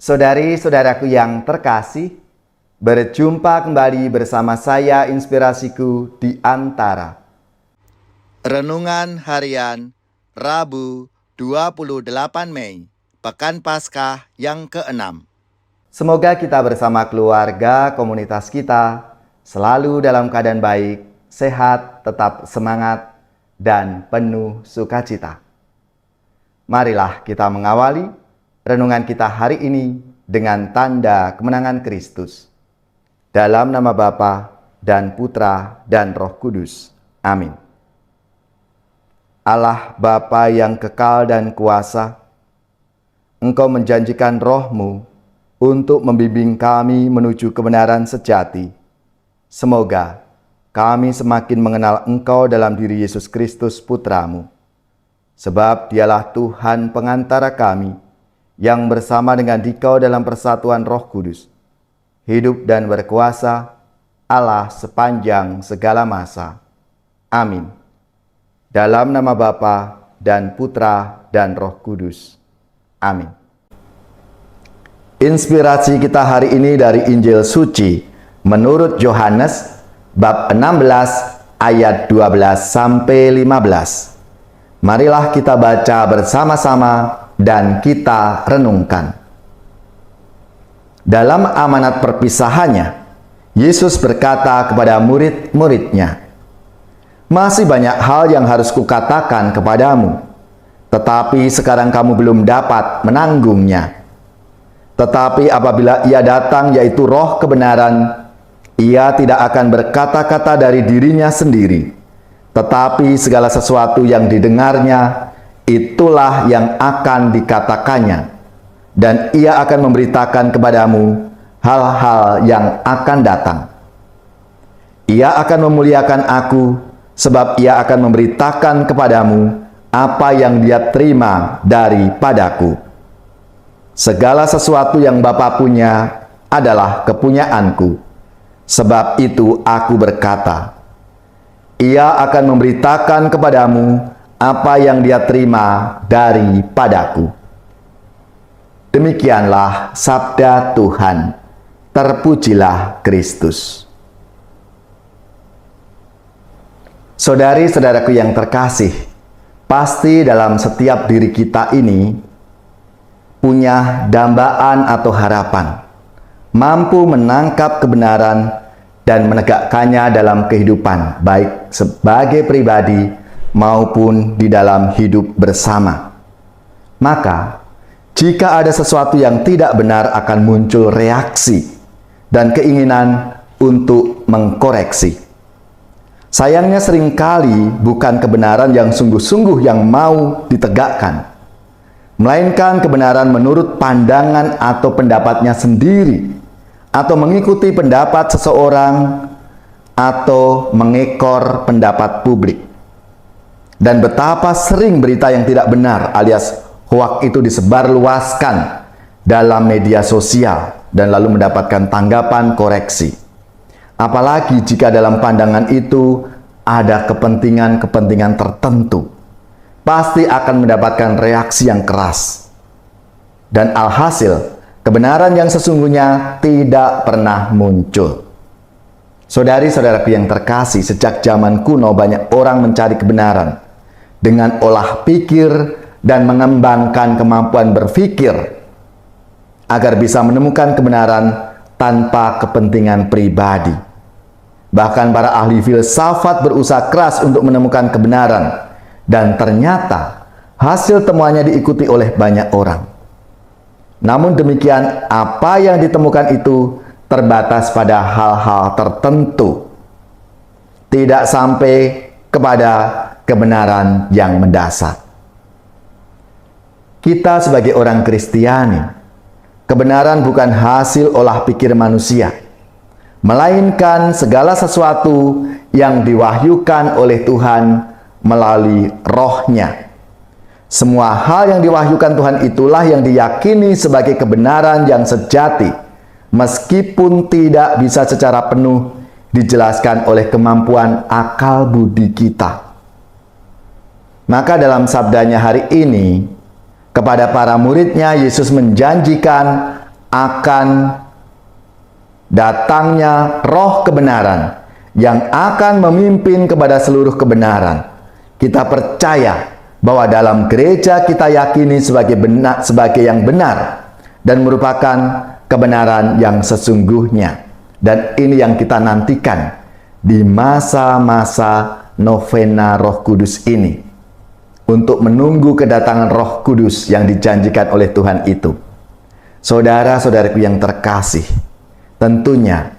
Saudari-saudaraku yang terkasih, berjumpa kembali bersama saya Inspirasiku di Antara. Renungan Harian Rabu 28 Mei, Pekan Paskah yang ke-6. Semoga kita bersama keluarga, komunitas kita selalu dalam keadaan baik, sehat, tetap semangat, dan penuh sukacita. Marilah kita mengawali renungan kita hari ini dengan tanda kemenangan Kristus. Dalam nama Bapa dan Putra dan Roh Kudus. Amin. Allah Bapa yang kekal dan kuasa, Engkau menjanjikan Roh-Mu untuk membimbing kami menuju kebenaran sejati. Semoga kami semakin mengenal Engkau dalam diri Yesus Kristus Putra-Mu. Sebab Dialah Tuhan pengantara kami, yang bersama dengan Dikau dalam persatuan Roh Kudus, hidup dan berkuasa Allah sepanjang segala masa. Amin. Dalam nama Bapa dan Putra dan Roh Kudus. Amin. Inspirasi kita hari ini dari Injil Suci menurut Yohanes bab 16 ayat 12 sampai 15. Marilah kita baca bersama-sama dan kita renungkan. Dalam amanat perpisahannya, Yesus berkata kepada murid-muridnya, "Masih banyak hal yang harus kukatakan kepadamu, tetapi sekarang kamu belum dapat menanggungnya. Tetapi apabila Ia datang, yaitu Roh kebenaran, Ia tidak akan berkata-kata dari dirinya sendiri, tetapi segala sesuatu yang didengarnya, itulah yang akan dikatakannya, dan Ia akan memberitakan kepadamu hal-hal yang akan datang. Ia akan memuliakan Aku, sebab Ia akan memberitakan kepadamu apa yang Dia terima daripadaku. Segala sesuatu yang Bapa punya adalah kepunyaanku. Sebab itu Aku berkata, Ia akan memberitakan kepadamu apa yang Dia terima daripadaku." Demikianlah sabda Tuhan. Terpujilah Kristus. Saudari-saudaraku yang terkasih, pasti dalam setiap diri kita ini punya dambaan atau harapan, mampu menangkap kebenaran dan menegakkannya dalam kehidupan, baik sebagai pribadi maupun di dalam hidup bersama. Maka, jika ada sesuatu yang tidak benar, akan muncul reaksi dan keinginan untuk mengkoreksi. Sayangnya seringkali bukan kebenaran yang sungguh-sungguh yang mau ditegakkan, melainkan kebenaran menurut pandangan atau pendapatnya sendiri, atau mengikuti pendapat seseorang, atau mengekor pendapat publik. Dan betapa sering berita yang tidak benar alias hoak itu disebarluaskan dalam media sosial dan lalu mendapatkan tanggapan koreksi. Apalagi jika dalam pandangan itu ada kepentingan-kepentingan tertentu, pasti akan mendapatkan reaksi yang keras. Dan alhasil, kebenaran yang sesungguhnya tidak pernah muncul. Saudari-saudaraku yang terkasih, sejak zaman kuno banyak orang mencari kebenaran dengan olah pikir dan mengembangkan kemampuan berpikir agar bisa menemukan kebenaran tanpa kepentingan pribadi. Bahkan para ahli filsafat berusaha keras untuk menemukan kebenaran, dan ternyata hasil temuannya diikuti oleh banyak orang. Namun demikian, apa yang ditemukan itu terbatas pada hal-hal tertentu, tidak sampai kepada kebenaran yang mendasar. Kita sebagai orang Kristiani, kebenaran bukan hasil olah pikir manusia, melainkan segala sesuatu yang diwahyukan oleh Tuhan melalui Roh-Nya. Semua hal yang diwahyukan Tuhan itulah yang diyakini sebagai kebenaran yang sejati, meskipun tidak bisa secara penuh dijelaskan oleh kemampuan akal budi kita. Maka dalam sabdanya hari ini, kepada para muridnya Yesus menjanjikan akan datangnya roh kebenaran yang akan memimpin kepada seluruh kebenaran. Kita percaya bahwa dalam gereja kita yakini sebagai yang benar dan merupakan kebenaran yang sesungguhnya. Dan ini yang kita nantikan di masa-masa novena Roh Kudus ini, untuk menunggu kedatangan Roh Kudus yang dijanjikan oleh Tuhan itu. Saudara-saudaraku yang terkasih, tentunya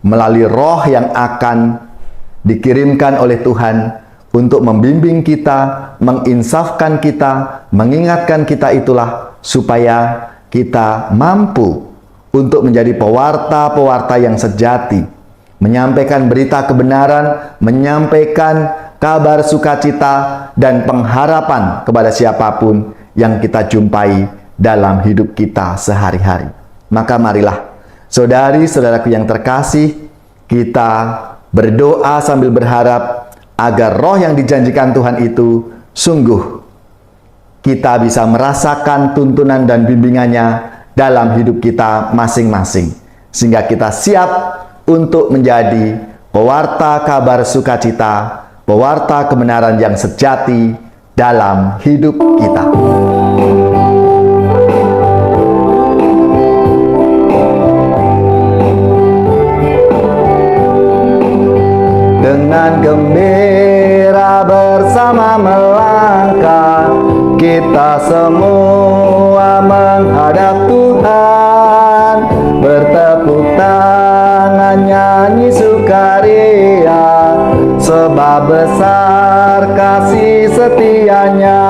melalui roh yang akan dikirimkan oleh Tuhan untuk membimbing kita, menginsafkan kita, mengingatkan kita, itulah supaya kita mampu untuk menjadi pewarta-pewarta yang sejati, menyampaikan berita kebenaran, menyampaikan kabar sukacita dan pengharapan kepada siapapun yang kita jumpai dalam hidup kita sehari-hari. Maka marilah, saudari-saudaraku yang terkasih, kita berdoa sambil berharap agar roh yang dijanjikan Tuhan itu sungguh kita bisa merasakan tuntunan dan bimbingannya dalam hidup kita masing-masing, sehingga kita siap untuk menjadi pewarta kabar sukacita, pewarta kebenaran yang sejati dalam hidup kita. Dengan gembira bersama melangkah, kita semua menghadap Tuhan, bertepuk tangan nyanyi sukaria, sebab besar kasih setianya.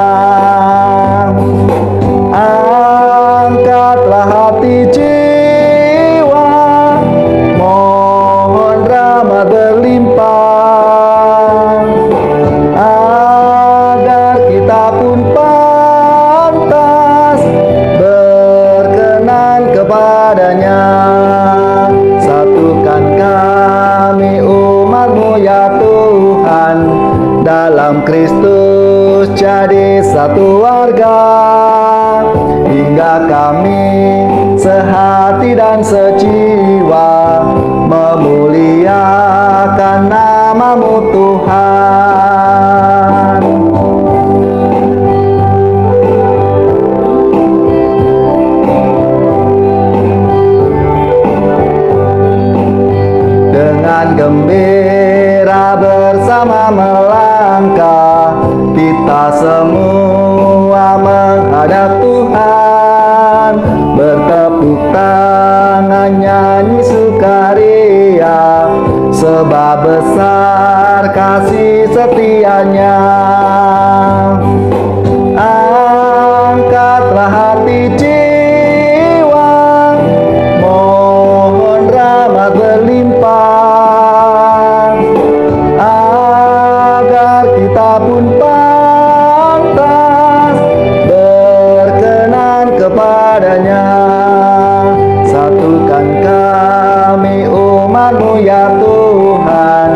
Angkatlah hati jiwa, mohon rahmat berlimpah, agar kita pun pantas berkenan kepadanya. Satukan kami umat-Mu ya Tuhan, dalam Kristus jadi satu warga, hingga kami sehati dan sejiwa memuliakan nama-Mu Tuhan. Dengan gembira bersama melangkah, kita semua menghadap Tuhan, bertepuk tangan nyanyi sukaria, sebab besar kasih setianya. Angkatlah hati jiwa, mohon rahmat berlimpah, agar kita pun pantas berkenan kepadanya. Satukan kami umat-Mu ya Tuhan,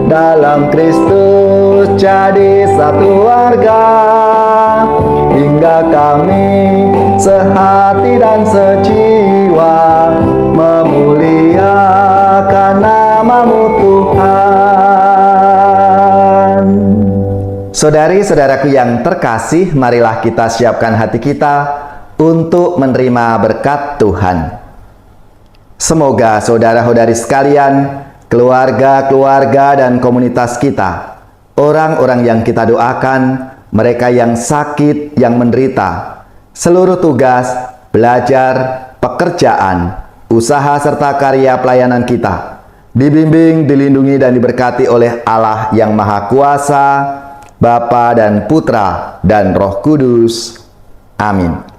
dalam Kristus jadi satu warga, hingga kami sehati dan sejiwa memuliakan nama-Mu Tuhan. Saudari-saudaraku yang terkasih, marilah kita siapkan hati kita untuk menerima berkat Tuhan. Semoga saudara-saudari sekalian, keluarga-keluarga dan komunitas kita, orang-orang yang kita doakan, mereka yang sakit, yang menderita, seluruh tugas, belajar, pekerjaan, usaha serta karya pelayanan kita, dibimbing, dilindungi dan diberkati oleh Allah yang Maha Kuasa, Bapa dan Putra dan Roh Kudus. Amin.